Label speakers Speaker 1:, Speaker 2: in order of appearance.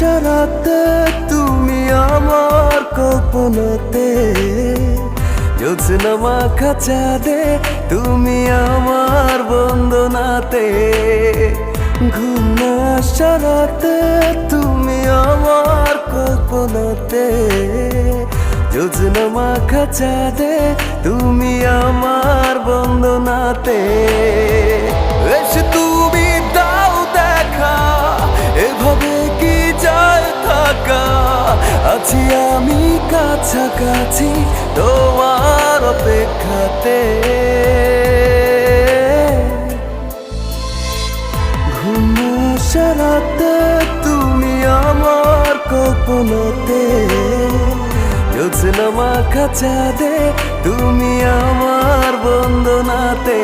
Speaker 1: সারাতে তুমি আমার কল্পনাতে, জ্যোৎস্না মাখা চাঁদে তুমি আমার বন্দনাতে। ঘুম না সারাতে তুমি আমার কল্পনাতে, জ্যোৎস্না মাখা চাঁদে তুমি আমার বন্দনাতে। এসে তুমি দাও দেখা, এভাবে কি যায় থাকা, আছি আমি কাছাকাছি তোমার অপেক্ষাতে। ঘুম সারাতে তুমি আমার কল্পনাতে, জ্যোৎস্না মাখা চাঁদে তুমি আমার বন্দনাতে।